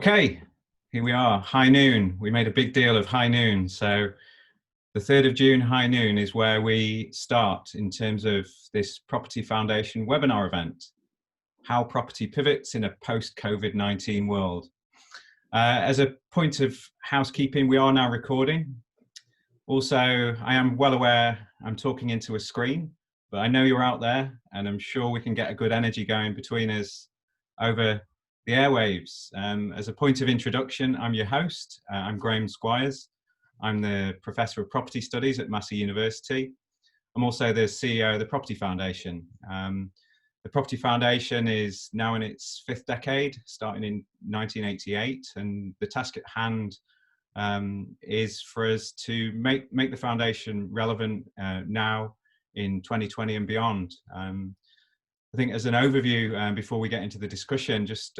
Okay, here we are, high noon. We made a big deal of high noon. So the 3rd of June high noon is where we start in terms of this Property Foundation webinar event, How Property Pivots in a Post-COVID-19 World. As a point of housekeeping, we are now recording. Also, I am well aware I'm talking into a screen, but I know you're out there and I'm sure we can get a good energy going between us over the airwaves. As a point of introduction, I'm your host. I'm Graham Squires. I'm the Professor of Property Studies at Massey University. I'm also the CEO of the Property Foundation. The Property Foundation is now in its 5th decade, starting in 1988, and the task at hand is for us to make the foundation relevant now in 2020 and beyond. I think as an overview, before we get into the discussion, just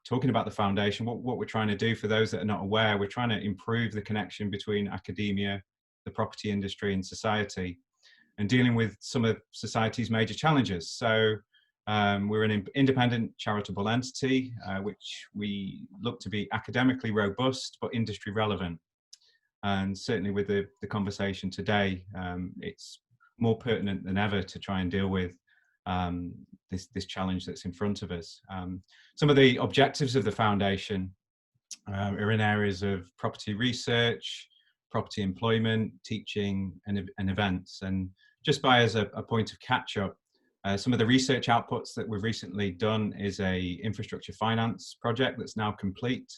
talking about the foundation, what we're trying to do for those that are not aware, we're trying to improve the connection between academia, the property industry and society, and dealing with some of society's major challenges. So we're an independent charitable entity, which we look to be academically robust, but industry relevant. And certainly with the conversation today, it's more pertinent than ever to try and deal with this challenge that's in front of us. Some of the objectives of the foundation are in areas of property research, property employment, teaching and events. And just by as a point of catch up, some of the research outputs that we've recently done is a infrastructure finance project that's now complete.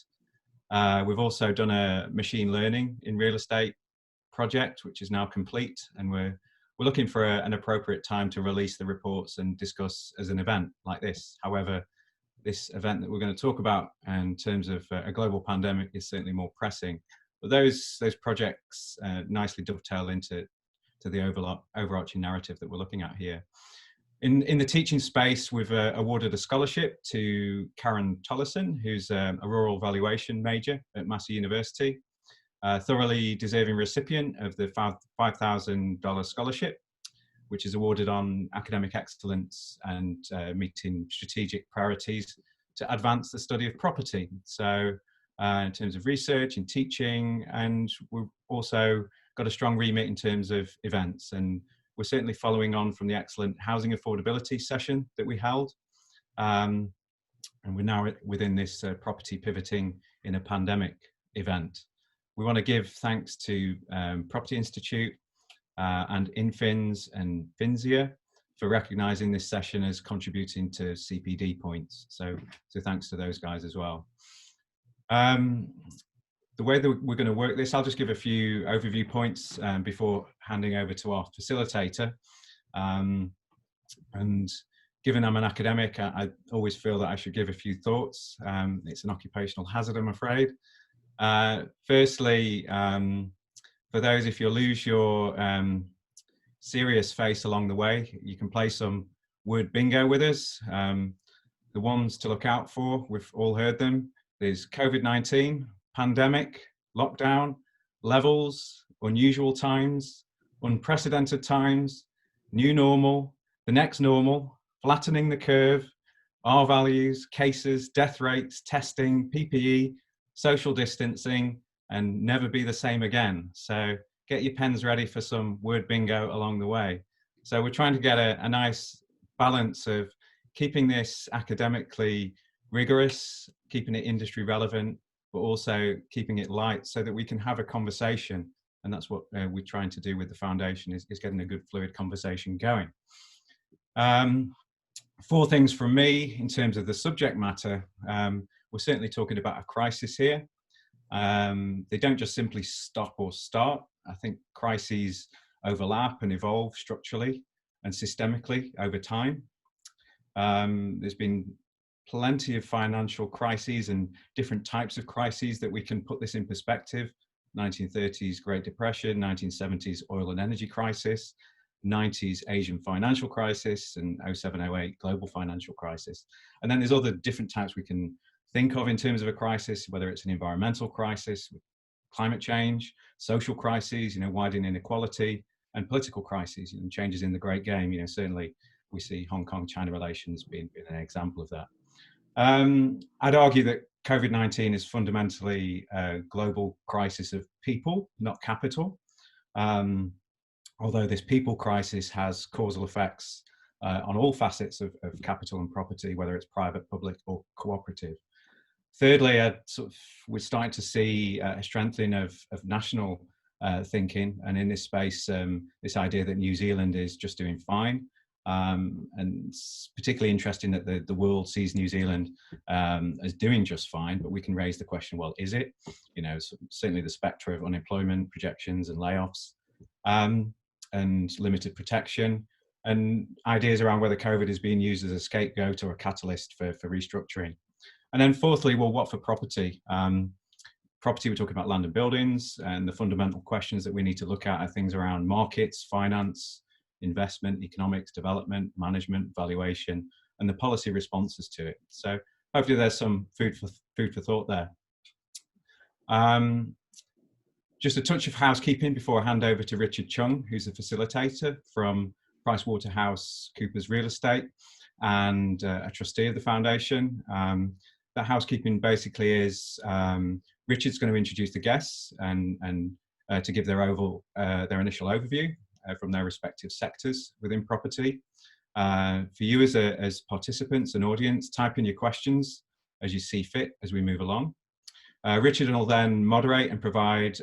We've also done a machine learning in real estate project, which is now complete, and we're looking for an appropriate time to release the reports and discuss as an event like this. However, this event that we're going to talk about in terms of a global pandemic is certainly more pressing. But those projects nicely dovetail into the overarching narrative that we're looking at here. In the teaching space, we've awarded a scholarship to Karen Tollison, who's a rural valuation major at Massey University. Thoroughly deserving recipient of the $5,000 scholarship, which is awarded on academic excellence and meeting strategic priorities to advance the study of property. So in terms of research and teaching, and we've also got a strong remit in terms of events. And we're certainly following on from the excellent housing affordability session that we held. And we're now within this property pivoting in a pandemic event. We want to give thanks to Property Institute and Infins and Finzia for recognizing this session as contributing to CPD points. So thanks to those guys as well. The way that we're going to work this, I'll just give a few overview points before handing over to our facilitator. And given I'm an academic, I always feel that I should give a few thoughts. It's an occupational hazard, I'm afraid. Firstly, for those, if you lose your serious face along the way, you can play some word bingo with us. The ones to look out for, we've all heard them. There's COVID-19, pandemic, lockdown, levels, unusual times, unprecedented times, new normal, the next normal, flattening the curve, R values, cases, death rates, testing, PPE, social distancing, and never be the same again. So get your pens ready for some word bingo along the way. So we're trying to get a nice balance of keeping this academically rigorous, keeping it industry relevant, but also keeping it light so that we can have a conversation. And that's what we're trying to do with the foundation, is getting a good fluid conversation going. 4 things from me in terms of the subject matter. We're certainly talking about a crisis here. They don't just simply stop or start. I think crises overlap and evolve structurally and systemically over time. There's been plenty of financial crises and different types of crises that we can put this in perspective. 1930s Great Depression, 1970s oil and energy crisis, 90s Asian financial crisis, and 07-08 global financial crisis. And then there's other different types we can think of in terms of a crisis, whether it's an environmental crisis, climate change, social crises, widening inequality, and political crises, changes in the great game. Certainly we see Hong Kong-China relations being an example of that. I'd argue that COVID-19 is fundamentally a global crisis of people, not capital. Although this people crisis has causal effects on all facets of capital and property, whether it's private, public, or cooperative. Thirdly, we're starting to see a strengthening of national thinking, and in this space, this idea that New Zealand is just doing fine. And it's particularly interesting that the world sees New Zealand as doing just fine, but we can raise the question, well, is it? You know, certainly the spectre of unemployment projections and layoffs and limited protection, and ideas around whether COVID is being used as a scapegoat or a catalyst for restructuring. And then fourthly, well, what for property? Property, we're talking about land and buildings, and the fundamental questions that we need to look at are things around markets, finance, investment, economics, development, management, valuation, and the policy responses to it. So hopefully there's some food for thought there. Just a touch of housekeeping before I hand over to Richard Chung, who's a facilitator from PricewaterhouseCoopers Real Estate and a trustee of the foundation. That housekeeping basically is Richard's going to introduce the guests and to give their initial overview from their respective sectors within property. For you as participants and audience, type in your questions as you see fit as we move along. Richard will then moderate and provide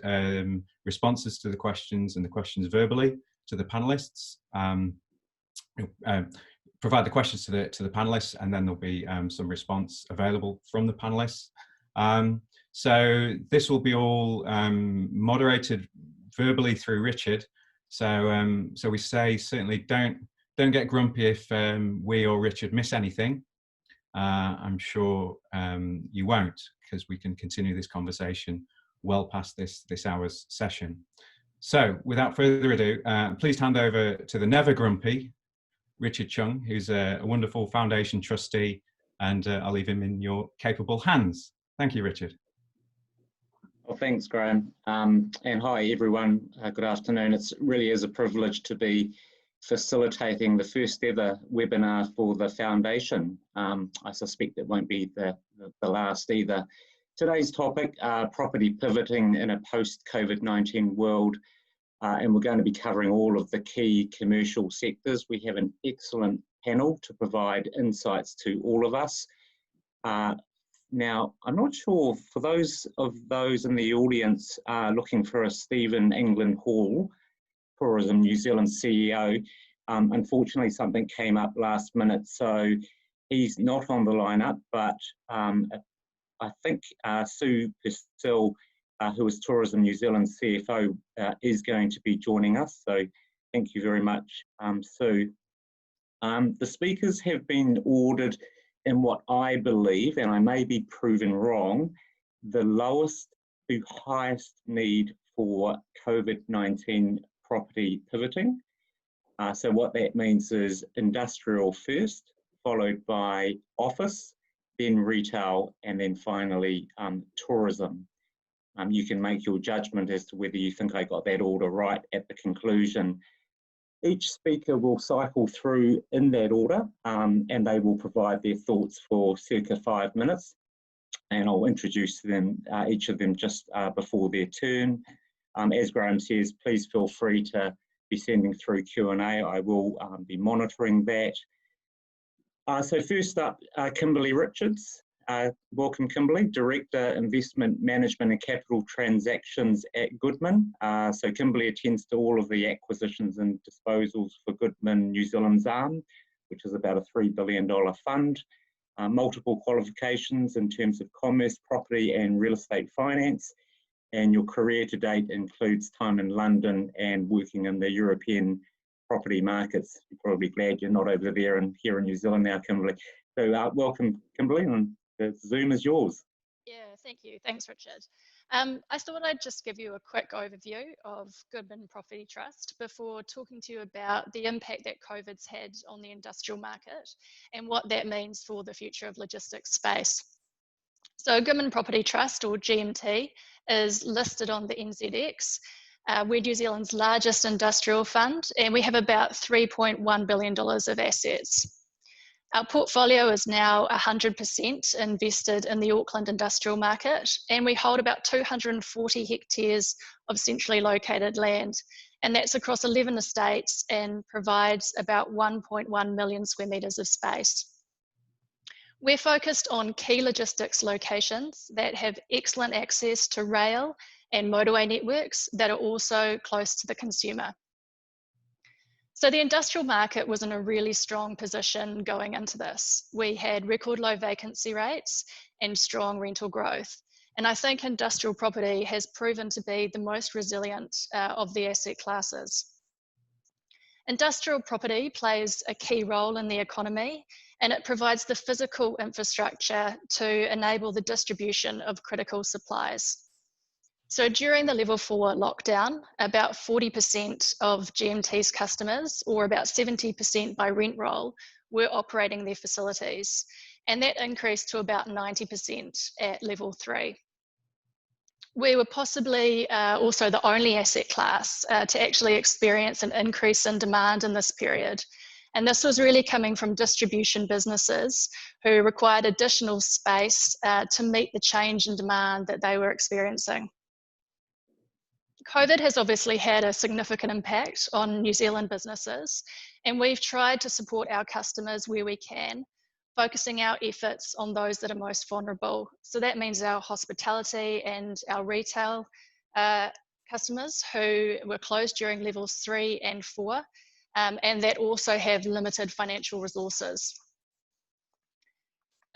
responses to the questions and the questions verbally to the panelists. Provide the questions to the panelists, and then there'll be some response available from the panelists. So this will be all moderated verbally through Richard. So we say certainly don't get grumpy if we or Richard miss anything. I'm sure you won't, because we can continue this conversation well past this hour's session. So without further ado, please hand over to the never grumpy Richard Chung, who's a wonderful foundation trustee, and I'll leave him in your capable hands. Thank you, Richard. Well, thanks, Graham. And hi, everyone. Good afternoon. It really is a privilege to be facilitating the first ever webinar for the foundation. I suspect it won't be the last either. Today's topic, property pivoting in a post-COVID-19 world, and we're going to be covering all of the key commercial sectors. We have an excellent panel to provide insights to all of us. Now, I'm not sure, for those in the audience looking for a Stephen England Hall, Tourism New Zealand CEO, unfortunately something came up last minute, so he's not on the lineup, but I think Sue Purcell, who is Tourism New Zealand CFO, is going to be joining us, so thank you very much, Sue. The speakers have been ordered in what I believe, and I may be proven wrong, the lowest to highest need for COVID-19 property pivoting. So what that means is industrial first, followed by office, then retail, and then finally tourism. You can make your judgment as to whether you think I got that order right at the conclusion. Each speaker will cycle through in that order, and they will provide their thoughts for circa 5 minutes. And I'll introduce them, each of them just before their turn. As Graham says, please feel free to be sending through Q&A. I will be monitoring that. So first up, Kimberly Richards. Welcome, Kimberly, Director, Investment Management and Capital Transactions at Goodman. So Kimberly attends to all of the acquisitions and disposals for Goodman New Zealand's arm, which is about a $3 billion fund. Multiple qualifications in terms of commerce, property and real estate finance. And your career to date includes time in London and working in the European property markets. You're probably glad you're not over there and here in New Zealand now, Kimberly. So welcome, Kimberly, and the Zoom is yours. Yeah, thank you. Thanks, Richard. I thought I'd just give you a quick overview of Goodman Property Trust before talking to you about the impact that COVID's had on the industrial market and what that means for the future of logistics space. So Goodman Property Trust, or GMT, is listed on the NZX. We're New Zealand's largest industrial fund, and we have about $3.1 billion of assets. Our portfolio is now 100% invested in the Auckland industrial market, and we hold about 240 hectares of centrally located land, and that's across 11 estates and provides about 1.1 million square metres of space. We're focused on key logistics locations that have excellent access to rail and motorway networks that are also close to the consumer. So the industrial market was in a really strong position going into this. We had record low vacancy rates and strong rental growth. And I think industrial property has proven to be the most resilient of the asset classes. Industrial property plays a key role in the economy, and it provides the physical infrastructure to enable the distribution of critical supplies. So during the level 4 lockdown, about 40% of GMT's customers, or about 70% by rent roll, were operating their facilities. And that increased to about 90% at level 3. We were possibly also the only asset class to actually experience an increase in demand in this period. And this was really coming from distribution businesses who required additional space to meet the change in demand that they were experiencing. COVID has obviously had a significant impact on New Zealand businesses, and we've tried to support our customers where we can, focusing our efforts on those that are most vulnerable. So that means our hospitality and our retail customers who were closed during levels 3 and 4, and that also have limited financial resources.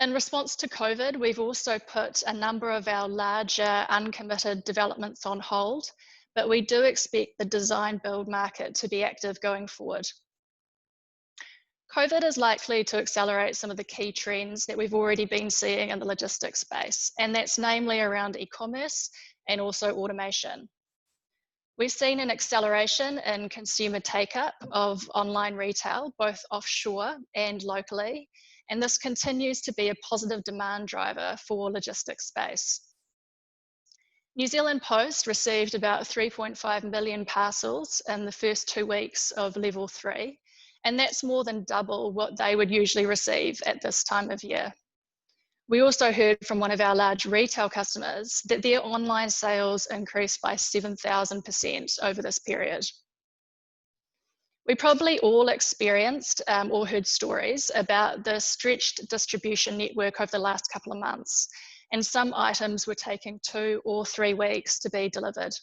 In response to COVID, we've also put a number of our larger uncommitted developments on hold, but we do expect the design build market to be active going forward. COVID is likely to accelerate some of the key trends that we've already been seeing in the logistics space, and that's namely around e-commerce and also automation. We've seen an acceleration in consumer take-up of online retail, both offshore and locally, and this continues to be a positive demand driver for logistics space. New Zealand Post received about 3.5 million parcels in the first 2 weeks of level 3, and that's more than double what they would usually receive at this time of year. We also heard from one of our large retail customers that their online sales increased by 7,000% over this period. We probably all experienced or heard stories about the stretched distribution network over the last couple of months, and some items were taking 2 or 3 weeks to be delivered.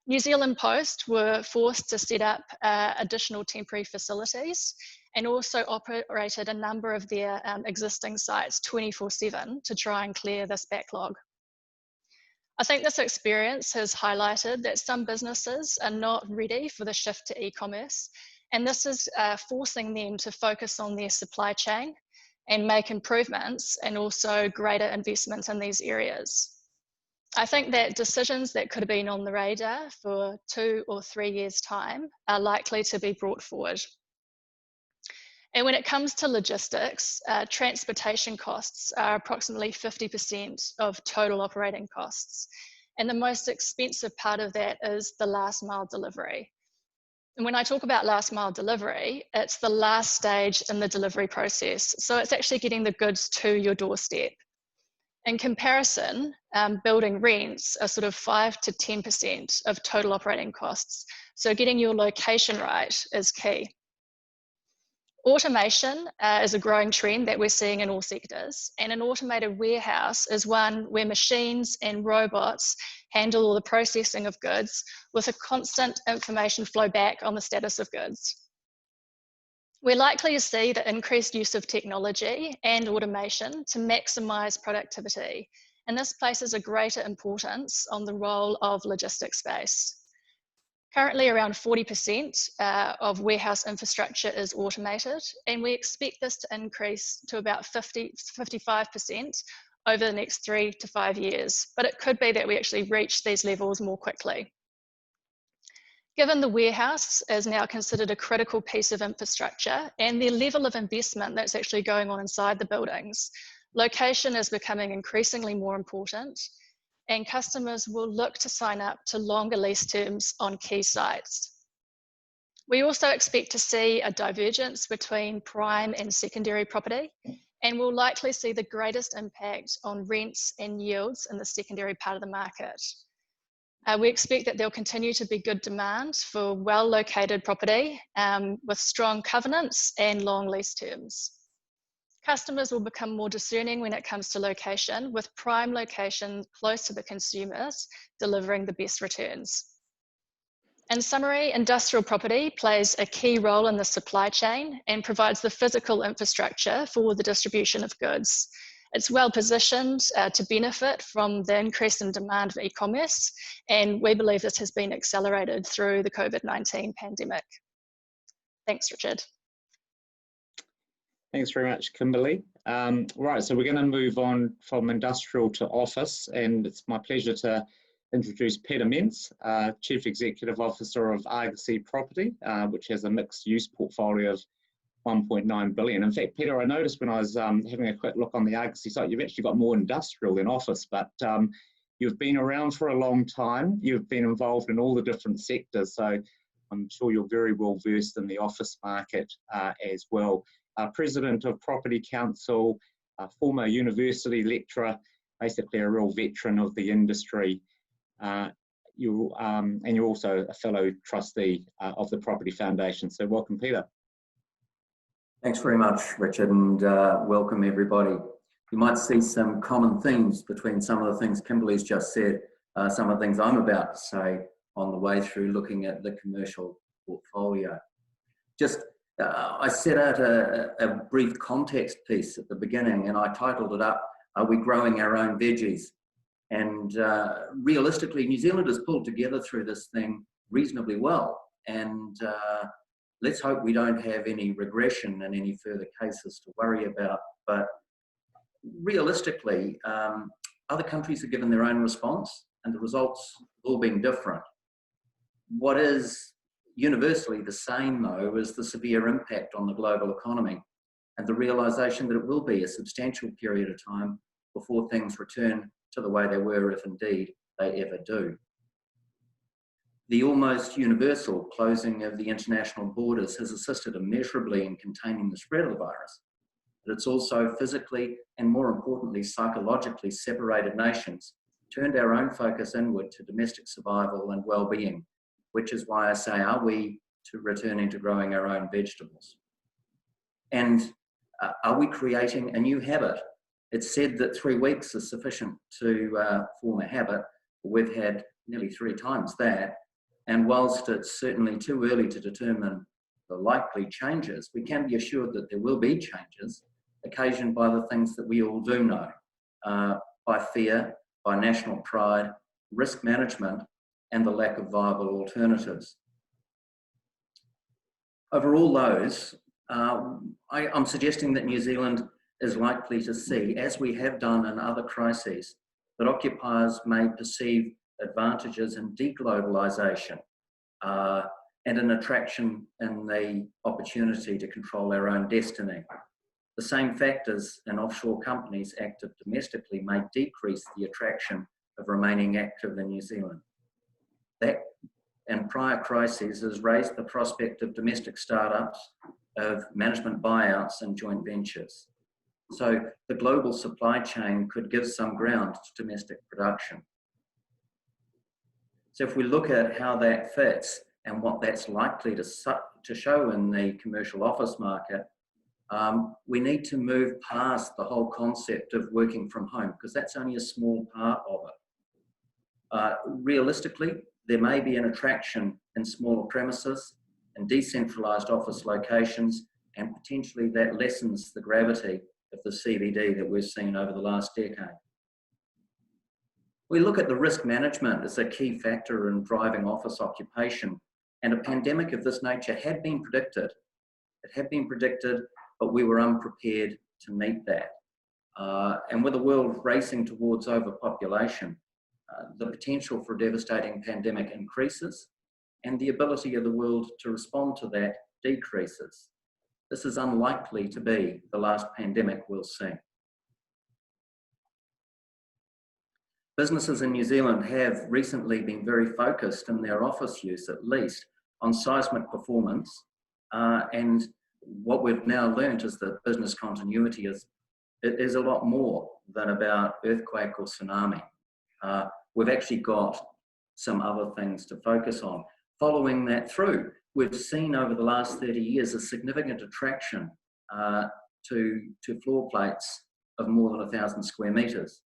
New Zealand Post were forced to set up additional temporary facilities and also operated a number of their existing sites 24/7 to try and clear this backlog. I think this experience has highlighted that some businesses are not ready for the shift to e-commerce, and this is forcing them to focus on their supply chain and make improvements and also greater investments in these areas. I think that decisions that could have been on the radar for 2 or 3 years' time are likely to be brought forward. And when it comes to logistics, transportation costs are approximately 50% of total operating costs. And the most expensive part of that is the last mile delivery. And when I talk about last mile delivery, it's the last stage in the delivery process. So it's actually getting the goods to your doorstep. In comparison, building rents are sort of 5 to 10% of total operating costs. So getting your location right is key. Automation is a growing trend that we're seeing in all sectors, and an automated warehouse is one where machines and robots handle all the processing of goods with a constant information flow back on the status of goods. We're likely to see the increased use of technology and automation to maximise productivity, and this places a greater importance on the role of logistics space. Currently, around 40% of warehouse infrastructure is automated, and we expect this to increase to about 55% over the next 3 to 5 years, but it could be that we actually reach these levels more quickly. Given the warehouse is now considered a critical piece of infrastructure and the level of investment that's actually going on inside the buildings, location is becoming increasingly more important, and customers will look to sign up to longer lease terms on key sites. We also expect to see a divergence between prime and secondary property, and we'll likely see the greatest impact on rents and yields in the secondary part of the market. We expect that there'll continue to be good demand for well-located property with strong covenants and long lease terms. Customers will become more discerning when it comes to location, with prime location close to the consumers delivering the best returns. In summary, industrial property plays a key role in the supply chain and provides the physical infrastructure for the distribution of goods. It's well positioned to benefit from the increase in demand for e-commerce, and we believe this has been accelerated through the COVID-19 pandemic. Thanks, Richard. Thanks very much, Kimberly. Right, so we're going to move on from industrial to office, and it's my pleasure to introduce Peter Mentz, Chief Executive Officer of Argosy Property, which has a mixed-use portfolio of 1.9 billion. In fact, Peter, I noticed when I was having a quick look on the Argosy site, you've actually got more industrial than office, but you've been around for a long time. You've been involved in all the different sectors, so I'm sure you're very well versed in the office market as well. President of Property Council, former university lecturer, basically a real veteran of the industry. And you're also a fellow trustee of the Property Foundation. So welcome, Peter. Thanks very much, Richard, and welcome everybody. You might see some common themes between some of the things Kimberly's just said, some of the things I'm about to say on the way through looking at the commercial portfolio. I set out a brief context piece at the beginning, and I titled it up, Are We Growing Our Own Veggies? And realistically, New Zealand has pulled together through this thing reasonably well. And let's hope we don't have any regression and any further cases to worry about. But realistically, other countries have given their own response, and the results have all been different. What is universally the same, though, is the severe impact on the global economy and the realisation that it will be a substantial period of time before things return to the way they were, if indeed they ever do. The almost universal closing of the international borders has assisted immeasurably in containing the spread of the virus, but it's also physically and, more importantly, psychologically separated nations, turned our own focus inward to domestic survival and well-being, which is why I say, are we to returning to growing our own vegetables? And are we creating a new habit? It's said that 3 weeks is sufficient to form a habit. We've had nearly 3 times that. And whilst it's certainly too early to determine the likely changes, we can be assured that there will be changes occasioned by the things that we all do know, by fear, by national pride, risk management, and the lack of viable alternatives. Over all those, I'm suggesting that New Zealand is likely to see, as we have done in other crises, that occupiers may perceive advantages in deglobalisation and an attraction in the opportunity to control our own destiny. The same factors in offshore companies active domestically may decrease the attraction of remaining active in New Zealand. That and prior crises has raised the prospect of domestic startups, of management buyouts and joint ventures. So the global supply chain could give some ground to domestic production. So if we look at how that fits and what that's likely to show in the commercial office market, we need to move past the whole concept of working from home, because that's only a small part of it. Realistically, there may be an attraction in smaller premises and decentralised office locations, and potentially that lessens the gravity of the CBD that we've seen over the last decade. We look at the risk management as a key factor in driving office occupation, and a pandemic of this nature had been predicted. It had been predicted, but we were unprepared to meet that. And with the world racing towards overpopulation, the potential for a devastating pandemic increases, and the ability of the world to respond to that decreases. This is unlikely to be the last pandemic we'll see. Businesses in New Zealand have recently been very focused in their office use, at least, on seismic performance, and what we've now learned is that business continuity is a lot more than about earthquake or tsunami. We've actually got some other things to focus on. Following that through, we've seen over the last 30 years a significant attraction to floor plates of more than 1,000 square metres.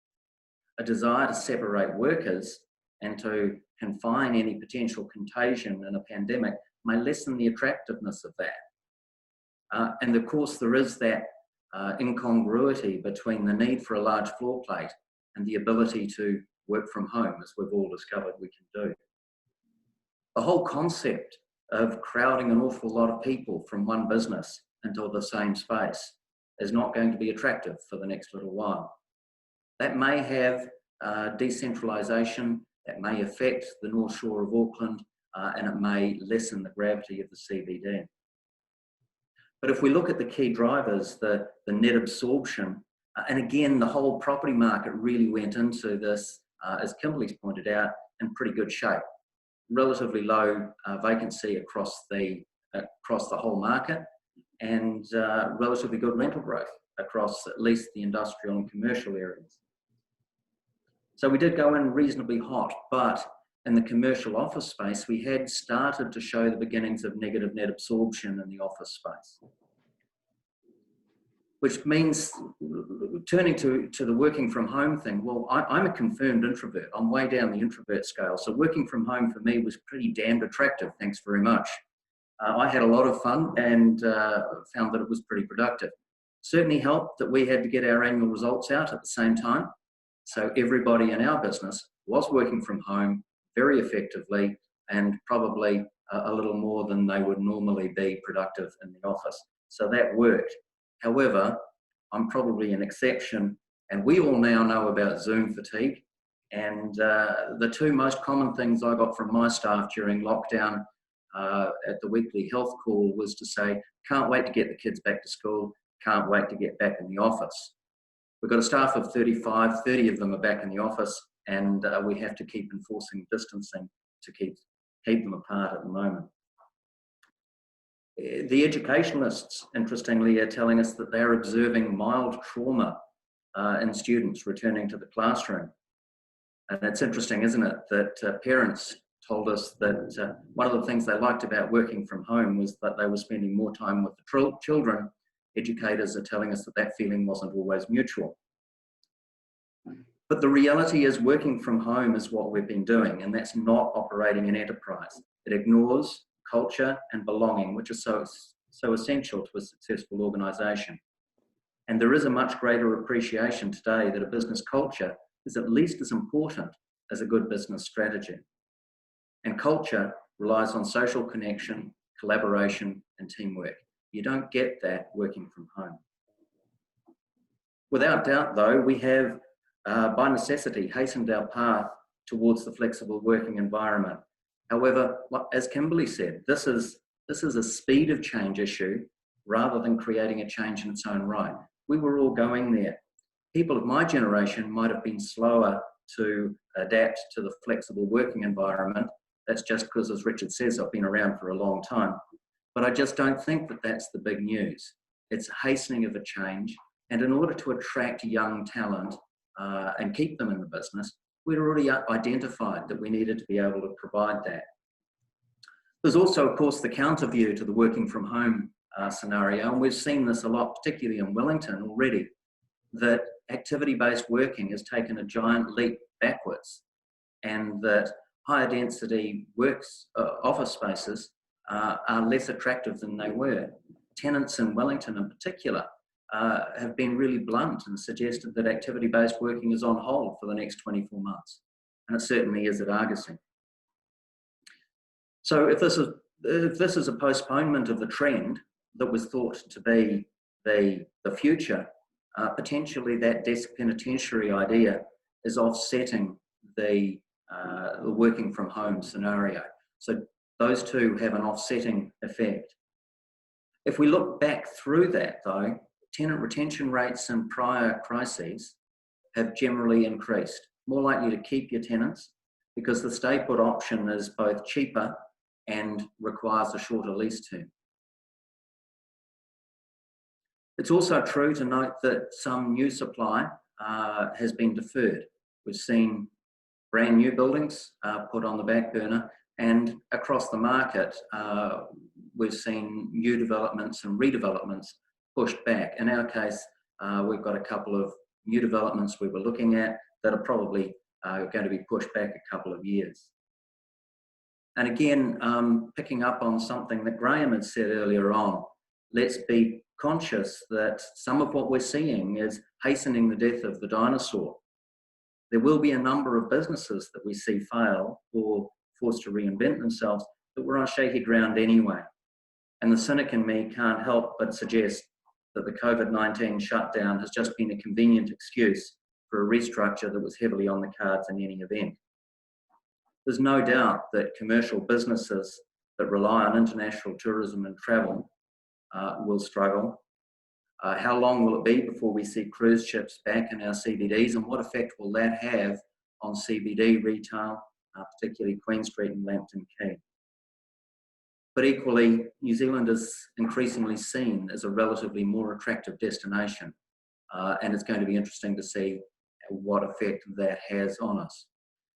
A desire to separate workers and to confine any potential contagion in a pandemic may lessen the attractiveness of that. And of course, there is that incongruity between the need for a large floor plate and the ability to work from home, as we've all discovered we can do. The whole concept of crowding an awful lot of people from one business into the same space is not going to be attractive for the next little while. That may have decentralisation, that may affect the North Shore of Auckland, and it may lessen the gravity of the CBD. But if we look at the key drivers, the net absorption, and again, the whole property market really went into this, as Kimberly's pointed out, in pretty good shape. Relatively low vacancy across the whole market, and relatively good rental growth across at least the industrial and commercial areas. So we did go in reasonably hot, but in the commercial office space, we had started to show the beginnings of negative net absorption in the office space. Which means, turning to the working from home thing, well, I'm a confirmed introvert. I'm way down the introvert scale. So working from home for me was pretty damned attractive, thanks very much. I had a lot of fun and found that it was pretty productive. Certainly helped that we had to get our annual results out at the same time. So everybody in our business was working from home very effectively and probably a little more than they would normally be productive in the office. So that worked. However, I'm probably an exception, and we all now know about Zoom fatigue. And the two most common things I got from my staff during lockdown at the weekly health call was to say, can't wait to get the kids back to school, can't wait to get back in the office. We've got a staff of 35, 30 of them are back in the office, and we have to keep enforcing distancing to keep them apart at the moment. The educationalists, interestingly, are telling us that they're observing mild trauma in students returning to the classroom. And it's interesting, isn't it, that parents told us that one of the things they liked about working from home was that they were spending more time with the children. Educators are telling us that that feeling wasn't always mutual. But the reality is working from home is what we've been doing, and that's not operating an enterprise. It ignores culture and belonging, which is so essential to a successful organisation. And there is a much greater appreciation today that a business culture is at least as important as a good business strategy. And culture relies on social connection, collaboration, and teamwork. You don't get that working from home. Without doubt, though, we have, by necessity, hastened our path towards the flexible working environment. However, as Kimberly said, this is a speed of change issue rather than creating a change in its own right. We were all going there. People of my generation might have been slower to adapt to the flexible working environment. That's just because, as Richard says, I've been around for a long time. But I just don't think that that's the big news. It's a hastening of a change. And in order to attract young talent and keep them in the business, we'd already identified that we needed to be able to provide that. There's also, of course, the counter view to the working from home scenario, and we've seen this a lot, particularly in Wellington already, that activity-based working has taken a giant leap backwards, and that higher density office spaces are less attractive than they were. Tenants in Wellington in particular have been really blunt and suggested that activity-based working is on hold for the next 24 months. And it certainly is at Argosy. So if this is a postponement of the trend that was thought to be the future, potentially that desk penitentiary idea is offsetting the working from home scenario. So those two have an offsetting effect. If we look back through that though, tenant retention rates in prior crises have generally increased. More likely to keep your tenants because the stay put option is both cheaper and requires a shorter lease term. It's also true to note that some new supply has been deferred. We've seen brand new buildings put on the back burner, and across the market, we've seen new developments and redevelopments pushed back. In our case, we've got a couple of new developments we were looking at that are probably going to be pushed back a couple of years. And again, picking up on something that Graham had said earlier on, let's be conscious that some of what we're seeing is hastening the death of the dinosaur. There will be a number of businesses that we see fail or forced to reinvent themselves that were on shaky ground anyway. And the cynic in me can't help but suggest that the COVID-19 shutdown has just been a convenient excuse for a restructure that was heavily on the cards in any event. There's no doubt that commercial businesses that rely on international tourism and travel will struggle. How long will it be before we see cruise ships back in our CBDs, and what effect will that have on CBD retail, particularly Queen Street and Lambton Quay? But equally, New Zealand is increasingly seen as a relatively more attractive destination, and it's going to be interesting to see what effect that has on us.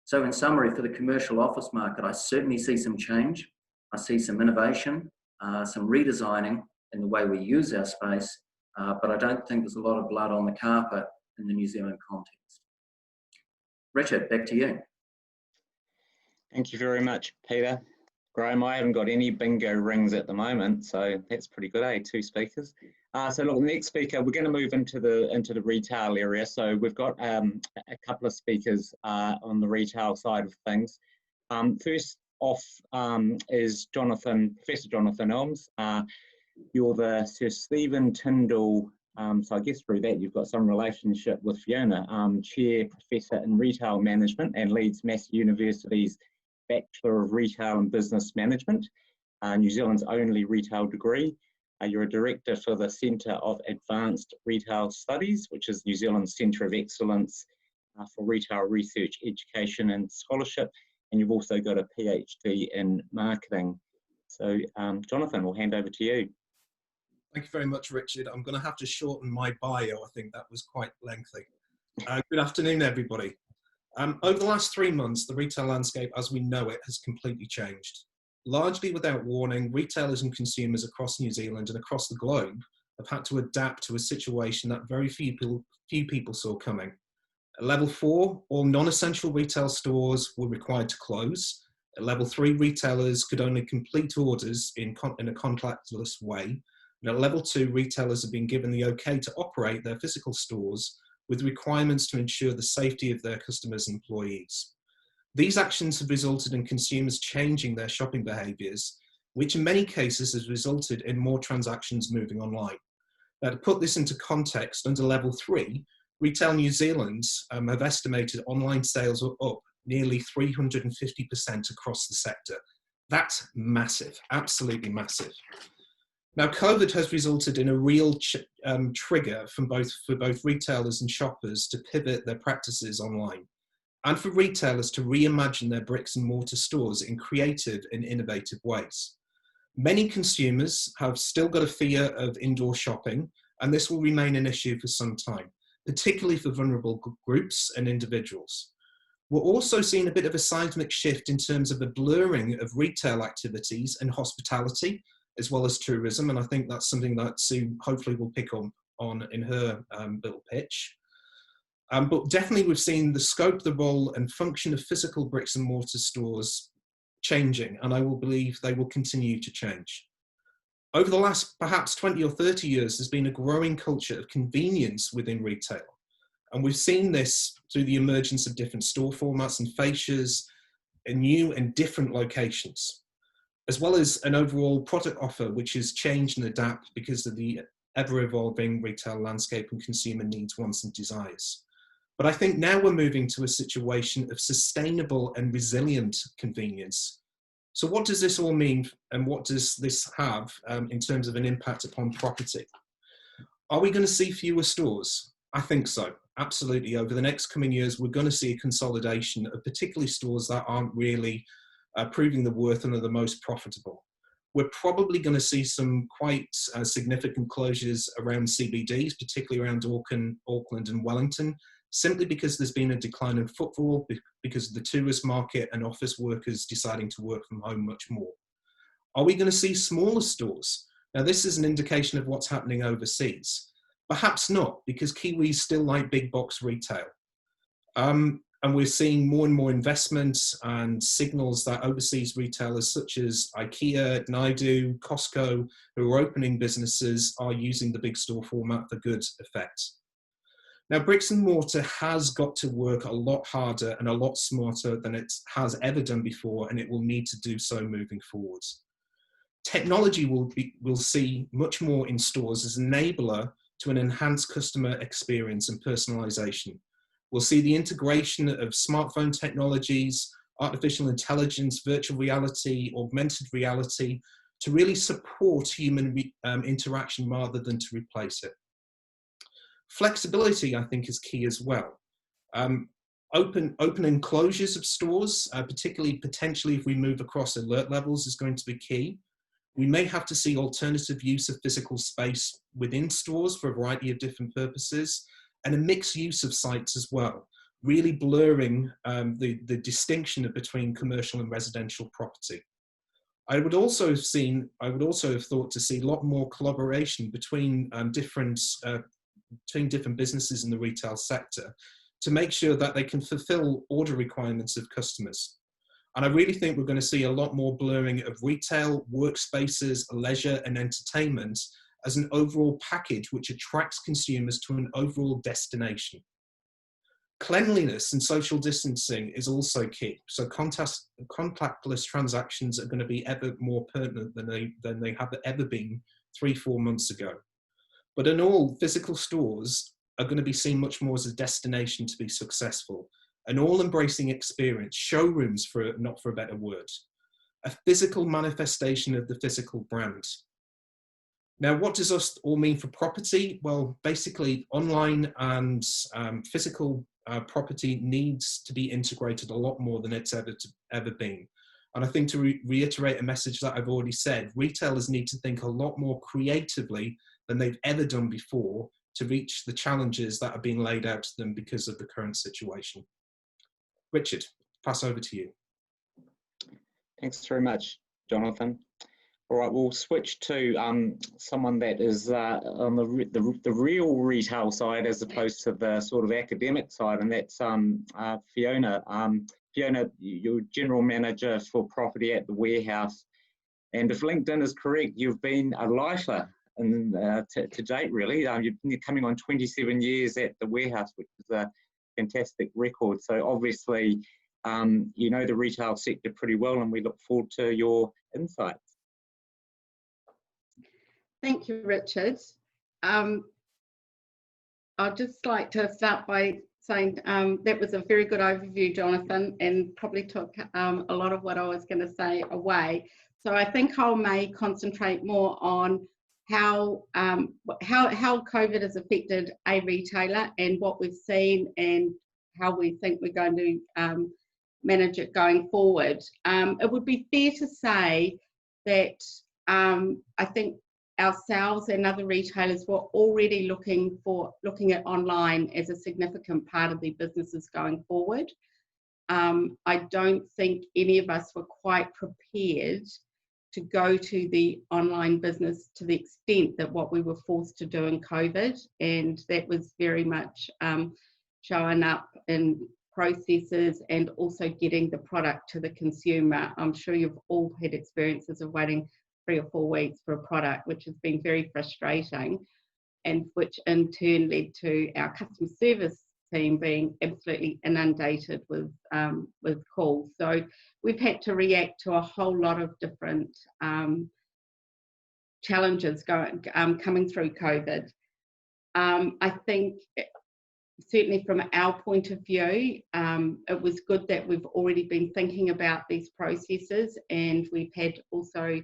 So in summary, for the commercial office market, I certainly see some change. I see some innovation, some redesigning in the way we use our space, but I don't think there's a lot of blood on the carpet in the New Zealand context. Richard, back to you. Thank you very much, Peter. Graham, I haven't got any bingo rings at the moment, so that's pretty good, eh? 2 speakers. So look, the next speaker, we're going to move into the retail area. So we've got a couple of speakers on the retail side of things. First off is Professor Jonathan Elms. You're the Sir Stephen Tyndall, so I guess through that you've got some relationship with Fiona, Chair Professor in Retail Management and leads Massey University's Bachelor of Retail and Business Management, New Zealand's only retail degree. You're a director for the Centre of Advanced Retail Studies, which is New Zealand's Centre of Excellence for Retail Research, Education and Scholarship, and you've also got a PhD in Marketing. So Jonathan, we'll hand over to you. Thank you very much, Richard. I'm going to have to shorten my bio. I think that was quite lengthy. Good afternoon, everybody. Over the last 3 months, the retail landscape as we know it has completely changed. Largely without warning, retailers and consumers across New Zealand and across the globe have had to adapt to a situation that very few people saw coming. At level 4, all non-essential retail stores were required to close. At level 3, retailers could only complete orders in a contactless way. And at level 2, retailers have been given the okay to operate their physical stores with requirements to ensure the safety of their customers and employees. These actions have resulted in consumers changing their shopping behaviours, which in many cases has resulted in more transactions moving online. Now, to put this into context, under level 3, Retail New Zealand have estimated online sales are up nearly 350% across the sector. That's massive, absolutely massive. Now, COVID has resulted in a real trigger for both retailers and shoppers to pivot their practices online, and for retailers to reimagine their bricks and mortar stores in creative and innovative ways. Many consumers have still got a fear of indoor shopping, and this will remain an issue for some time, particularly for vulnerable groups and individuals. We're also seeing a bit of a seismic shift in terms of the blurring of retail activities and hospitality, as well as tourism, and I think that's something that Sue hopefully will pick up on in her little pitch. But definitely we've seen the scope, the role and function of physical bricks and mortar stores changing, and I will believe they will continue to change. Over the last perhaps 20 or 30 years, there's been a growing culture of convenience within retail. And we've seen this through the emergence of different store formats and fascias in new and different locations, as well as an overall product offer which has changed and adapted because of the ever-evolving retail landscape and consumer needs, wants and desires. But I think now we're moving to a situation of sustainable and resilient convenience. So what does this all mean, and what does this have in terms of an impact upon property? Are we going to see fewer stores? I think so, absolutely. Over the next coming years, we're going to see a consolidation of particularly stores that aren't really proving the worth and are the most profitable. We're probably going to see some quite significant closures around CBDs, particularly around Auckland and Wellington, simply because there's been a decline in footfall because of the tourist market and office workers deciding to work from home much more. Are we going to see smaller stores? Now, this is an indication of what's happening overseas. Perhaps not, because Kiwis still like big box retail. And we're seeing more and more investment and signals that overseas retailers such as IKEA, Naidu, Costco, who are opening businesses, are using the big store format for good effect. Now, bricks and mortar has got to work a lot harder and a lot smarter than it has ever done before, and it will need to do so moving forwards. Technology will see much more in stores as an enabler to an enhanced customer experience and personalization. We'll see the integration of smartphone technologies, artificial intelligence, virtual reality, augmented reality, to really support human interaction rather than to replace it. Flexibility, I think, is key as well. Open and closures of stores, particularly potentially if we move across alert levels, is going to be key. We may have to see alternative use of physical space within stores for a variety of different purposes, and a mixed use of sites as well, really blurring the distinction between commercial and residential property. I would also have thought to see a lot more collaboration between different businesses in the retail sector to make sure that they can fulfill order requirements of customers. And I really think we're going to see a lot more blurring of retail, workspaces, leisure, and entertainment as an overall package which attracts consumers to an overall destination. Cleanliness and social distancing is also key. So contactless transactions are going to be ever more pertinent than they have ever been 3-4 months ago. But in all, physical stores are going to be seen much more as a destination to be successful. An all-embracing experience, showrooms not for a better word, a physical manifestation of the physical brand. Now, what does this all mean for property? Well, basically, online and physical property needs to be integrated a lot more than it's ever been. And I think to reiterate a message that I've already said, retailers need to think a lot more creatively than they've ever done before to reach the challenges that are being laid out to them because of the current situation. Richard, pass over to you. Thanks very much, Jonathan. All right, we'll switch to someone that is on the real retail side as opposed to the sort of academic side, and that's Fiona. Fiona, you're General Manager for Property at the Warehouse. And if LinkedIn is correct, you've been a lifer to date, really. You're coming on 27 years at the Warehouse, which is a fantastic record. So obviously, you know the retail sector pretty well, and we look forward to your insights. Thank you, Richard. I'd just like to start by saying that was a very good overview, Jonathan, and probably took a lot of what I was going to say away. So I think I may concentrate more on how COVID has affected a retailer and what we've seen and how we think we're going to manage it going forward. It would be fair to say that I think ourselves and other retailers were already looking at online as a significant part of their businesses going forward. I don't think any of us were quite prepared to go to the online business to the extent that what we were forced to do in COVID, and that was very much showing up in processes and also getting the product to the consumer. I'm sure you've all had experiences of waiting 3 or 4 weeks for a product, which has been very frustrating, and which in turn led to our customer service team being absolutely inundated with calls. So we've had to react to a whole lot of different challenges coming through COVID. I think certainly from our point of view, it was good that we've already been thinking about these processes, and we've had also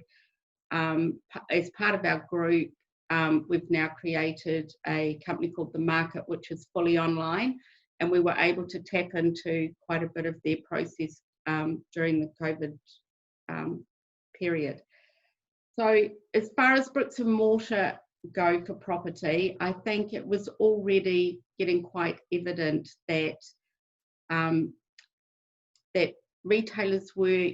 as part of our group, we've now created a company called The Market, which is fully online, and we were able to tap into quite a bit of their process during the COVID period. So as far as bricks and mortar go for property, I think it was already getting quite evident that that retailers were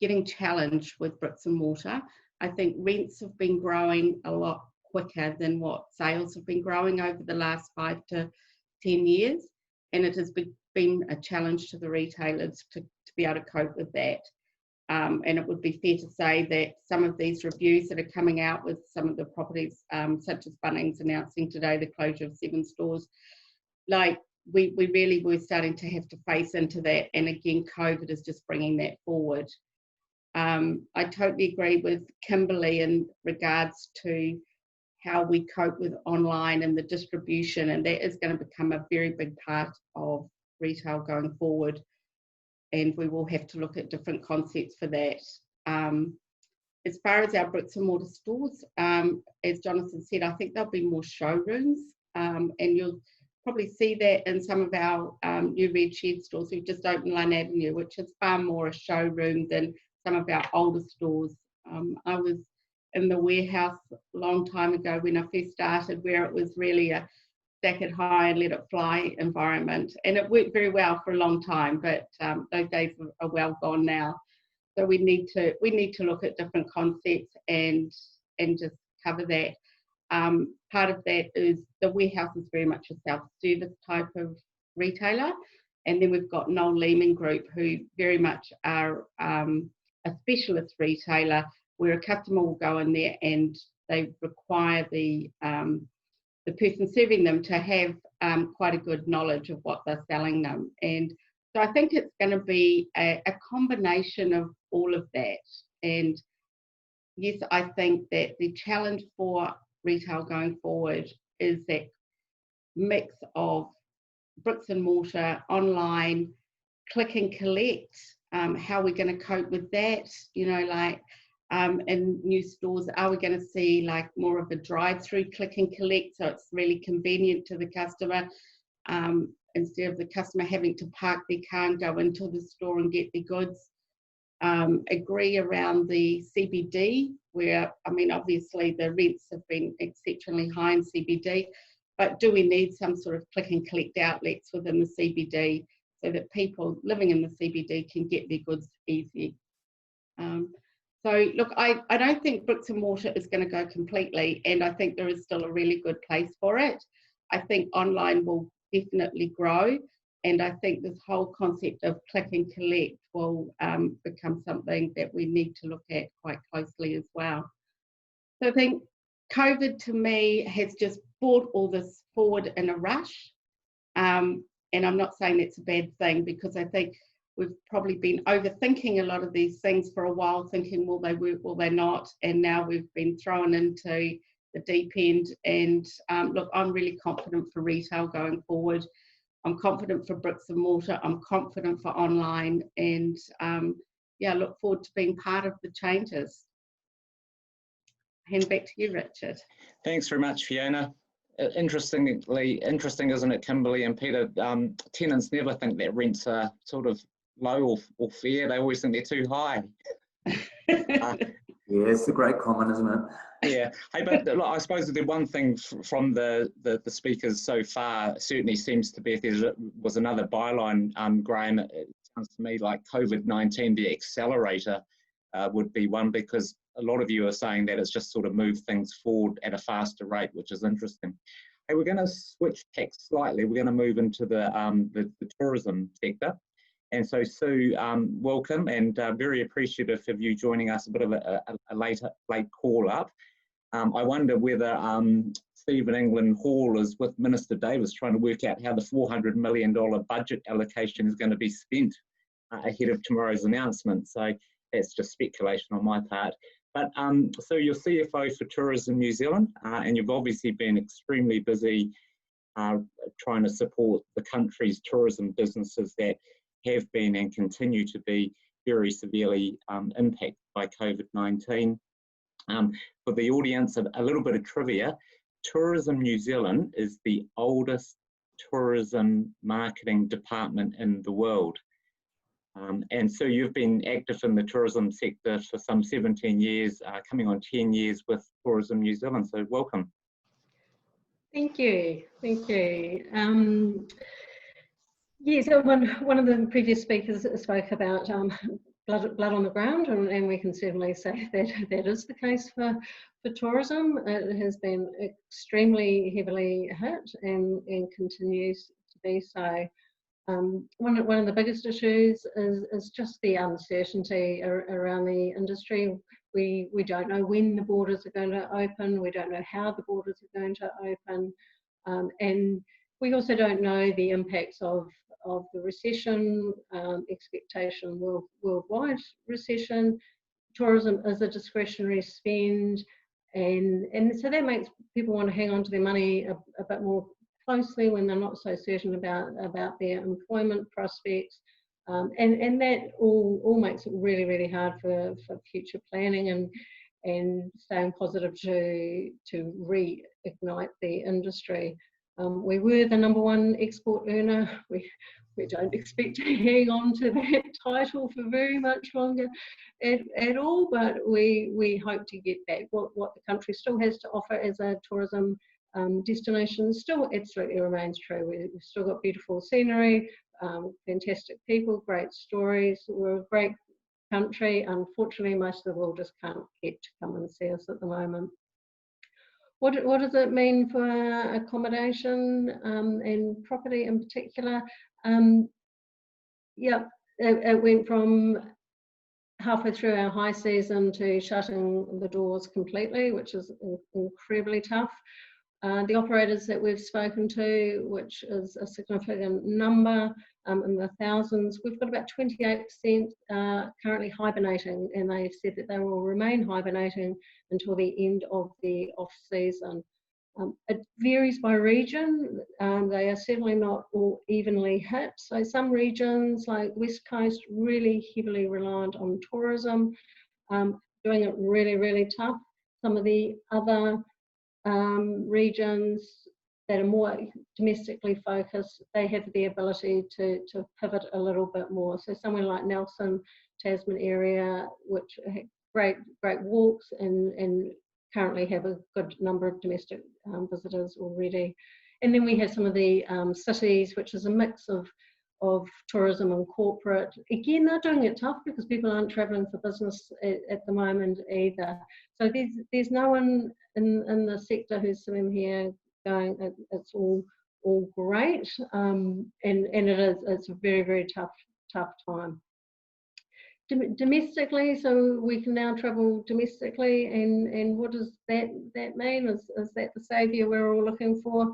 getting challenged with bricks and mortar. I think rents have been growing a lot quicker than what sales have been growing over the last 5 to 10 years, and it has been a challenge to the retailers to be able to cope with that. And it would be fair to say that some of these reviews that are coming out with some of the properties, such as Bunnings announcing today the closure of 7 stores, like we really were starting to have to face into that. And again, COVID is just bringing that forward. I totally agree with Kimberly in regards to how we cope with online and the distribution, and that is going to become a very big part of retail going forward. And we will have to look at different concepts for that. As far as our bricks and mortar stores, as Jonathan said, I think there'll be more showrooms, and you'll probably see that in some of our new Red Shed stores. We've just opened Lane Avenue, which is far more a showroom than some of our older stores. I was in the warehouse a long time ago when I first started, where it was really a stack it high and let it fly environment, and it worked very well for a long time, but those days are well gone now. So we need to look at different concepts and just cover that. Part of that is the warehouse is very much a self-service type of retailer, and then we've got Noel Lehman Group, who very much are a specialist retailer where a customer will go in there and they require the person serving them to have quite a good knowledge of what they're selling them. And so I think it's going to be a combination of all of that. And yes, I think that the challenge for retail going forward is that mix of bricks and mortar, online, click and collect, how we're going to cope with that, in new stores. Are we going to see like more of a drive-through click and collect, so it's really convenient to the customer, instead of the customer having to park their car and go into the store and get their goods? Agree around the CBD, where, I mean, obviously the rents have been exceptionally high in CBD, but do we need some sort of click and collect outlets within the CBD so that people living in the CBD can get their goods easy? So look, I don't think bricks and mortar is going to go completely, and I think there is still a really good place for it. I think online will definitely grow, and I think this whole concept of click and collect will become something that we need to look at quite closely as well. So I think COVID to me has just brought all this forward in a rush, and I'm not saying that's a bad thing, because I think we've probably been overthinking a lot of these things for a while, thinking, will they work, will they not? And now we've been thrown into the deep end. And look, I'm really confident for retail going forward. I'm confident for bricks and mortar. I'm confident for online. And yeah, look forward to being part of the changes. Hand back to you, Richard. Thanks very much, Fiona. Interesting, isn't it, Kimberly and Peter? Tenants never think that rents are sort of low or fair. They always think they're too high. Yeah, it's a great comment, isn't it? Yeah. Hey, but look, I suppose the one thing from the speakers so far certainly seems to be, if there was another byline, Graham, it sounds to me like COVID-19, the accelerator, would be one, because a lot of you are saying that it's just sort of moved things forward at a faster rate, which is interesting. Hey, we're going to switch tack slightly. We're going to move into the tourism sector. And so, Sue, welcome, and very appreciative of you joining us, a bit of a late call up. I wonder whether Stephen England Hall is with Minister Davis trying to work out how the $400 million budget allocation is going to be spent ahead of tomorrow's announcement. So that's just speculation on my part. But so you're CFO for Tourism New Zealand, and you've obviously been extremely busy trying to support the country's tourism businesses that have been and continue to be very severely impacted by COVID-19. For the audience, a little bit of trivia. Tourism New Zealand is the oldest tourism marketing department in the world. And Sue, you've been active in the tourism sector for some 17 years, coming on 10 years with Tourism New Zealand, so welcome. Thank you, thank you. Yeah, so one of the previous speakers spoke about blood on the ground, and we can certainly say that that is the case for tourism. It has been extremely heavily hit and continues to be so. One of the biggest issues is just the uncertainty around the industry. We don't know when the borders are going to open. We don't know how the borders are going to open, and we also don't know the impacts of the recession, expectation worldwide recession. Tourism is a discretionary spend, and so that makes people want to hang on to their money a bit more closely when they're not so certain about their employment prospects, and that all makes it really hard for future planning and staying positive to reignite the industry. We were the #1 export earner. We don't expect to hang on to that title for very much longer at all, but we hope to get back. What the country still has to offer as a tourism destination still absolutely remains true. We've still got beautiful scenery, fantastic people, great stories. We're a great country. Unfortunately, most of the world just can't get to come and see us at the moment. What does it mean for accommodation and property in particular? Yeah, it went from halfway through our high season to shutting the doors completely, which is incredibly tough. The operators that we've spoken to, which is a significant number, in the thousands, we've got about 28% currently hibernating, and they've said that they will remain hibernating until the end of the off-season. It varies by region. They are certainly not all evenly hit. So some regions like West Coast really heavily reliant on tourism, doing it really tough. Some of the other regions that are more domestically focused, they have the ability to pivot a little bit more. So somewhere like Nelson, Tasman area, which great walks and currently have a good number of domestic visitors already. And then we have some of the cities, which is a mix of tourism and corporate. Again, they're doing it tough because people aren't travelling for business at the moment either. So there's no one in the sector who's sitting here going, it's all great, and it's a very tough time. Domestically, so we can now travel domestically, and what does that mean? Is that the saviour we're all looking for?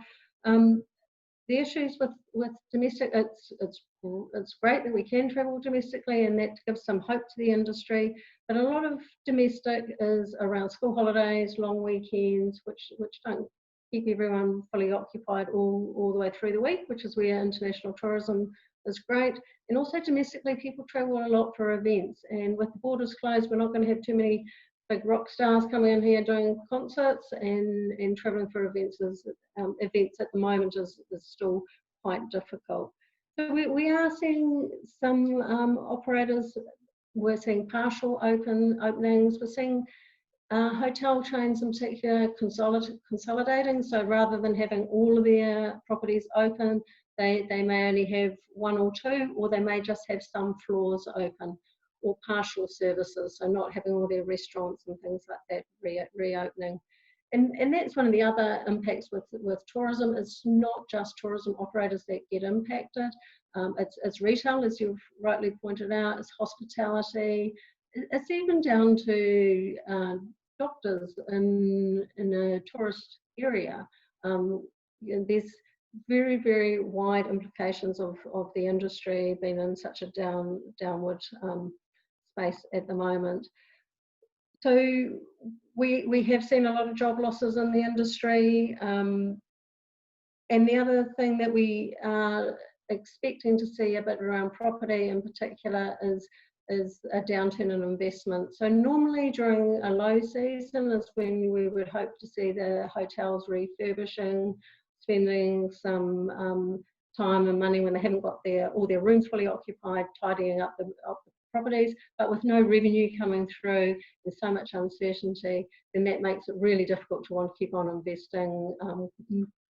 The issues with domestic, it's great that we can travel domestically, and that gives some hope to the industry. But a lot of domestic is around school holidays, long weekends, which don't keep everyone fully occupied all the way through the week, which is where international tourism is great. And also domestically, people travel a lot for events, and with the borders closed, we're not going to have too many big rock stars coming in here doing concerts, and travelling for events at the moment is still quite difficult. So we are seeing some operators. We're seeing partial openings. We're seeing hotel chains in particular consolidating. So rather than having all of their properties open, they may only have 1 or 2, or they may just have some floors open, or partial services, so not having all their restaurants and things like that reopening. And that's one of the other impacts with tourism. It's not just tourism operators that get impacted. It's retail, as you've rightly pointed out, it's hospitality, it's even down to doctors in a tourist area. There's very wide implications of the industry being in such a downward space at the moment. So we have seen a lot of job losses in the industry, and the other thing that we are expecting to see a bit around property in particular is a downturn in investment. So normally during a low season is when we would hope to see the hotels refurbishing, spending some time and money when they haven't got all their rooms fully occupied, tidying up the properties, but with no revenue coming through and so much uncertainty, then that makes it really difficult to want to keep on investing,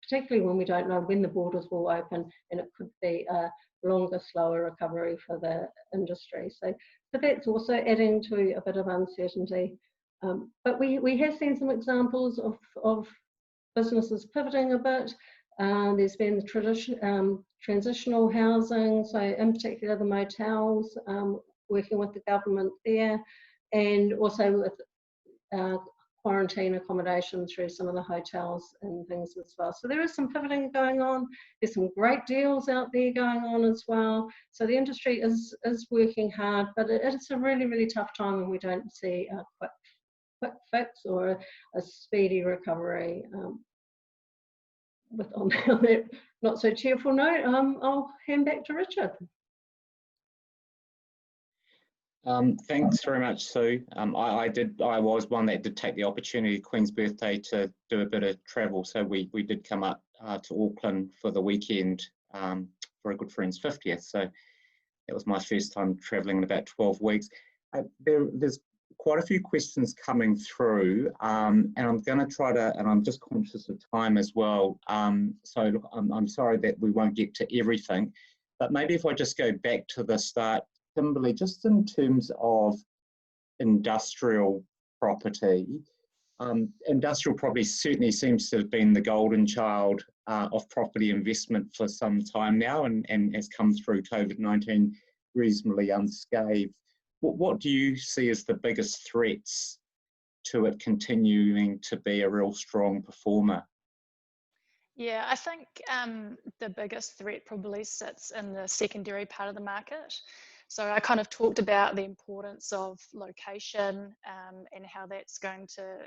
particularly when we don't know when the borders will open, and it could be a longer, slower recovery for the industry. So that's also adding to a bit of uncertainty. But we have seen some examples of businesses pivoting a bit. There's been the transitional housing, so in particular the motels, working with the government there, and also with quarantine accommodation through some of the hotels and things as well. So there is some pivoting going on. There's some great deals out there going on as well. So the industry is working hard, but it's a really, really tough time, and we don't see a quick fix or a speedy recovery. On that not so cheerful note, I'll hand back to Richard. Thanks very much, Sue. I was one that did take the opportunity, Queen's birthday, to do a bit of travel. So we did come up to Auckland for the weekend for a good friend's 50th. So that was my first time traveling in about 12 weeks. There's quite a few questions coming through, and I'm going to try to, and I'm just conscious of time as well. So look, I'm sorry that we won't get to everything, but maybe if I just go back to the start, Kimberly, just in terms of industrial property, industrial property certainly seems to have been the golden child of property investment for some time now, and has come through COVID-19 reasonably unscathed. What do you see as the biggest threats to it continuing to be a real strong performer? Yeah, I think the biggest threat probably sits in the secondary part of the market. So I kind of talked about the importance of location and how that's going to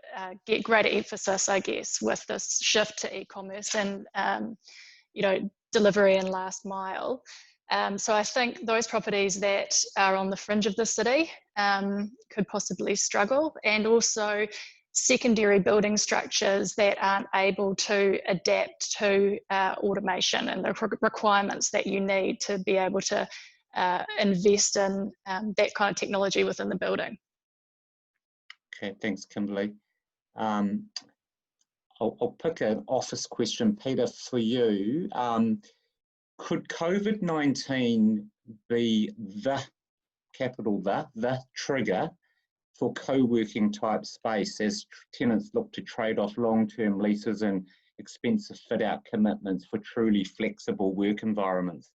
get greater emphasis, I guess, with this shift to e-commerce and delivery and last mile. So I think those properties that are on the fringe of the city could possibly struggle, and also secondary building structures that aren't able to adapt to automation and the requirements that you need to be able to invest in that kind of technology within the building. Okay, thanks, Kimberly. I'll pick an office question, Peter, for you. Could COVID-19 be the trigger for co-working type space as tenants look to trade off long-term leases and expensive fit-out commitments for truly flexible work environments?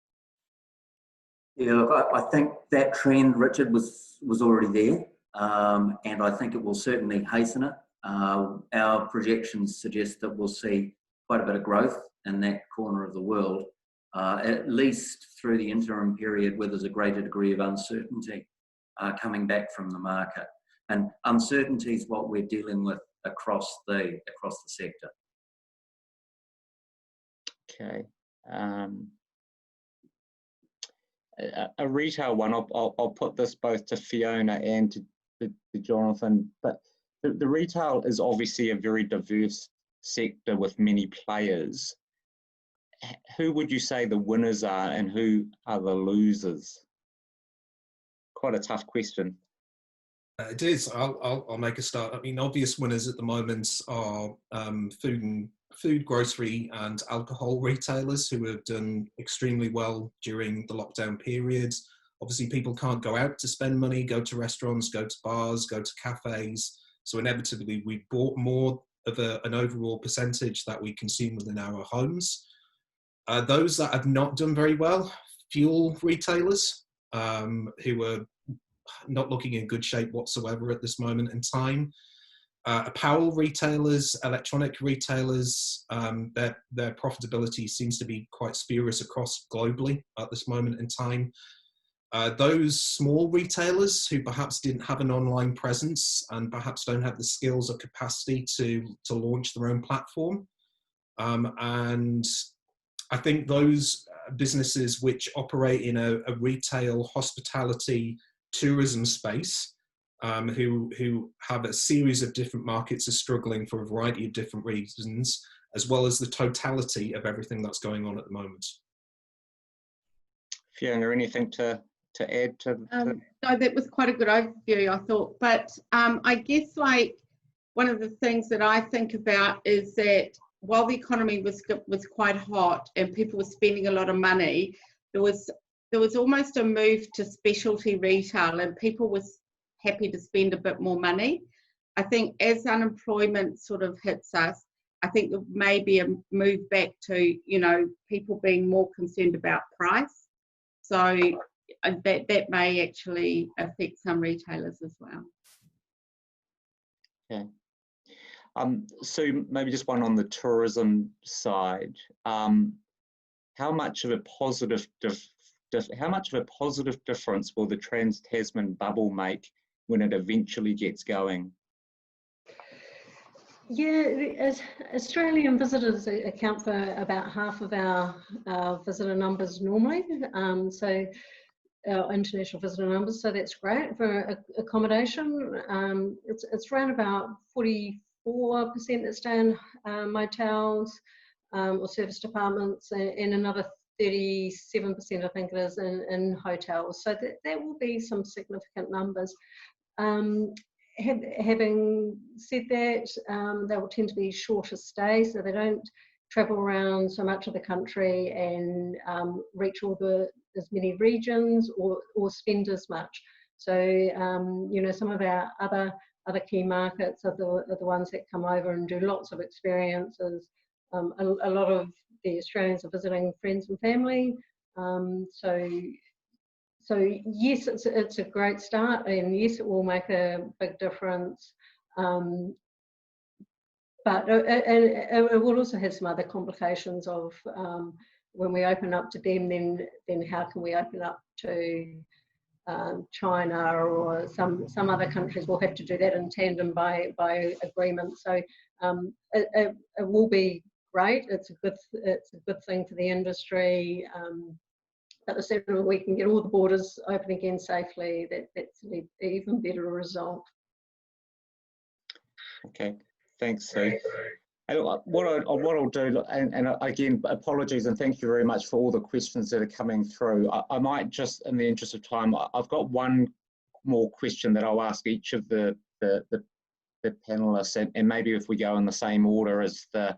Yeah, look, I think that trend, Richard, was already there, and I think it will certainly hasten it. Our projections suggest that we'll see quite a bit of growth in that corner of the world, at least through the interim period where there's a greater degree of uncertainty coming back from the market. And uncertainty is what we're dealing with across the sector. Okay. A retail one, I'll put this both to Fiona and to Jonathan, but the retail is obviously a very diverse sector with many players. Who would you say the winners are and who are the losers? Quite a tough question. It is. I'll make a start. I mean, obvious winners at the moment are food, grocery and alcohol retailers who have done extremely well during the lockdown period. Obviously, people can't go out to spend money, go to restaurants, go to bars, go to cafes. So inevitably, we bought more of an overall percentage that we consume within our homes. Those that have not done very well, fuel retailers, who are not looking in good shape whatsoever at this moment in time. Apparel retailers, electronic retailers, their profitability seems to be quite spurious across globally at this moment in time. Those small retailers who perhaps didn't have an online presence and perhaps don't have the skills or capacity to launch their own platform. And I think those businesses which operate in a retail, hospitality, tourism space, who have a series of different markets are struggling for a variety of different reasons, as well as the totality of everything that's going on at the moment. Fiona, anything to add to? No, that was quite a good overview, I thought. But I guess like one of the things that I think about is that while the economy was quite hot and people were spending a lot of money, there was almost a move to specialty retail, and people were happy to spend a bit more money. I think as unemployment sort of hits us, I think there may be a move back to, you know, people being more concerned about price. So that may actually affect some retailers as well. Okay. Sue, maybe just one on the tourism side. How much of a positive difference will the Trans-Tasman bubble make when it eventually gets going? Yeah, as Australian visitors account for about half of our visitor numbers normally. So our international visitor numbers, so that's great for accommodation. It's around about 44% that stay in motels or service departments, and another 37%, I think it is, in hotels. So that will be some significant numbers. Having said that, they will tend to be shorter stays, so they don't travel around so much of the country and reach as many regions or spend as much. So you know, some of our other key markets are the ones that come over and do lots of experiences. A lot of the Australians are visiting friends and family. So yes, it's a great start, and yes, it will make a big difference. But it will also have some other complications of when we open up to them, then how can we open up to China or some other countries? Will have to do that in tandem by agreement. So it will be great. It's a good thing for the industry. But the sooner we can get all the borders open again safely, that's an even better result. Okay, thanks, Sue. And what I'll do, and again, apologies and thank you very much for all the questions that are coming through. I might just, in the interest of time, I've got one more question that I'll ask each of the panelists, and maybe if we go in the same order as the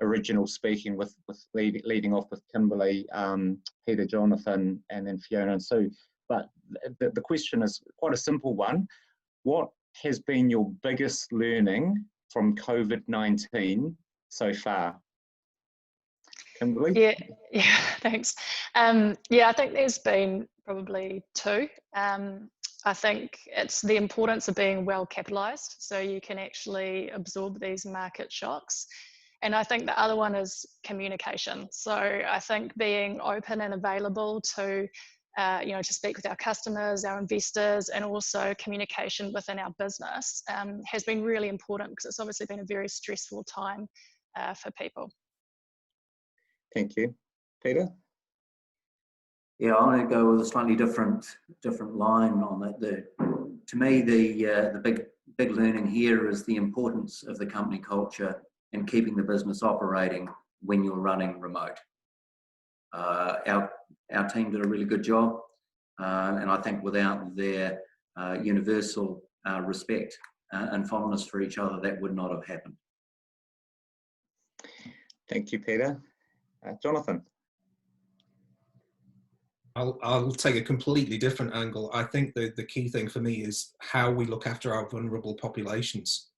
original speaking, with leading off with Kimberly, Peter, Jonathan, and then Fiona and Sue. But the question is quite a simple one. What has been your biggest learning from COVID-19 so far? Kimberly? Yeah, thanks. Yeah, I think there's been probably two. I think it's the importance of being well capitalised, so you can actually absorb these market shocks. And I think the other one is communication. So I think being open and available to, you know, to speak with our customers, our investors, and also communication within our business has been really important, because it's obviously been a very stressful time for people. Thank you. Peter? Yeah, I'm going to go with a slightly different line on that. To me, the big learning here is the importance of the company culture and keeping the business operating when you're running remote. Our team did a really good job, and I think without their universal respect and fondness for each other, that would not have happened. Thank you, Peter. Jonathan? I'll take a completely different angle. I think the key thing for me is how we look after our vulnerable populations.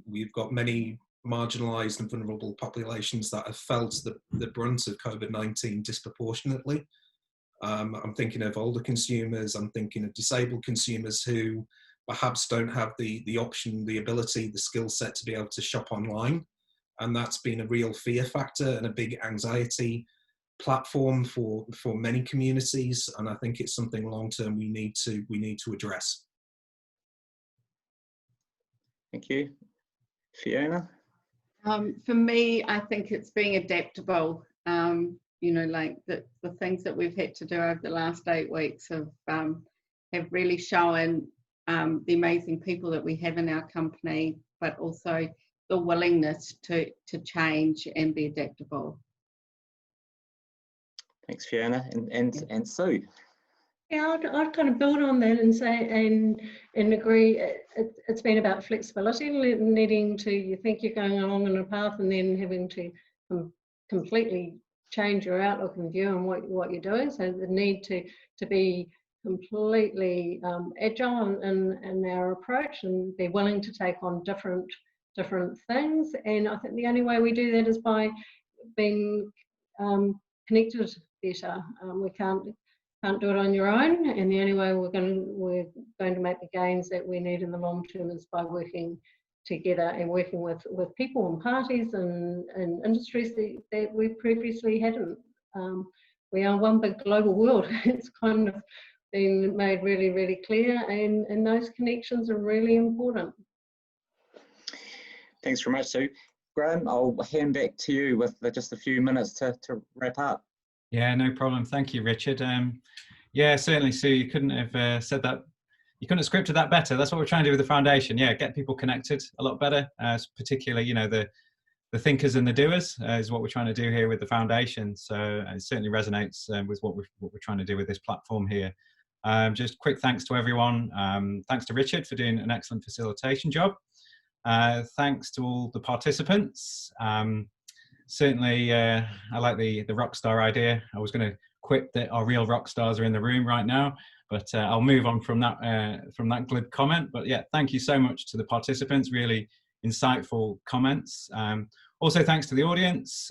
We've got many marginalised and vulnerable populations that have felt the brunt of COVID-19 disproportionately. I'm thinking of older consumers, I'm thinking of disabled consumers who perhaps don't have the option, the ability, the skill set to be able to shop online. And that's been a real fear factor and a big anxiety platform for many communities. And I think it's something long-term we need to address. Thank you. Fiona? For me, I think it's being adaptable. You know, like the things that we've had to do over the last 8 weeks have really shown the amazing people that we have in our company, but also the willingness to change and be adaptable. Thanks, Fiona and Sue. Yeah, I'd kind of build on that and say and agree. It's been about flexibility, needing to, you think you're going along in a path and then having to completely change your outlook and view on what you're doing. So the need to be completely agile in our approach and be willing to take on different things. And I think the only way we do that is by being connected better. We can't do it on your own, and the only way we're going to make the gains that we need in the long term is by working together and working with people and parties and industries that we previously hadn't. We are one big global world. It's kind of been made really, really clear, and those connections are really important. Thanks very much, Sue. Graham, I'll hand back to you with just a few minutes to wrap up. Yeah, no problem. Thank you, Richard. Yeah, certainly, Sue, you couldn't have said that. You couldn't have scripted that better. That's what we're trying to do with the foundation. Yeah, get people connected a lot better, particularly, you know, the thinkers and the doers is what we're trying to do here with the foundation. So it certainly resonates with what we're trying to do with this platform here. Just quick thanks to everyone. Thanks to Richard for doing an excellent facilitation job. Thanks to all the participants. Certainly, I like the rock star idea. I was going to quip that our real rock stars are in the room right now, but I'll move on from that glib comment. But yeah, thank you so much to the participants. Really insightful comments. Also, thanks to the audience.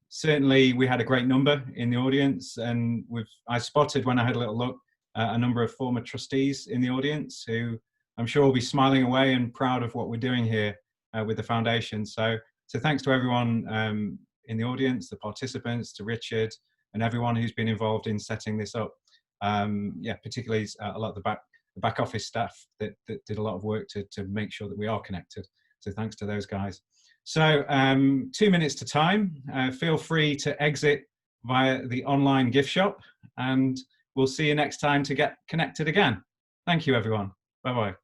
Certainly, we had a great number in the audience, and I spotted when I had a little look a number of former trustees in the audience who I'm sure will be smiling away and proud of what we're doing here with the foundation. So thanks to everyone in the audience, the participants, to Richard, and everyone who's been involved in setting this up. Yeah, particularly a lot of the back office staff that did a lot of work to make sure that we are connected. So thanks to those guys. So 2 minutes to time. Feel free to exit via the online gift shop, and we'll see you next time to get connected again. Thank you, everyone. Bye-bye.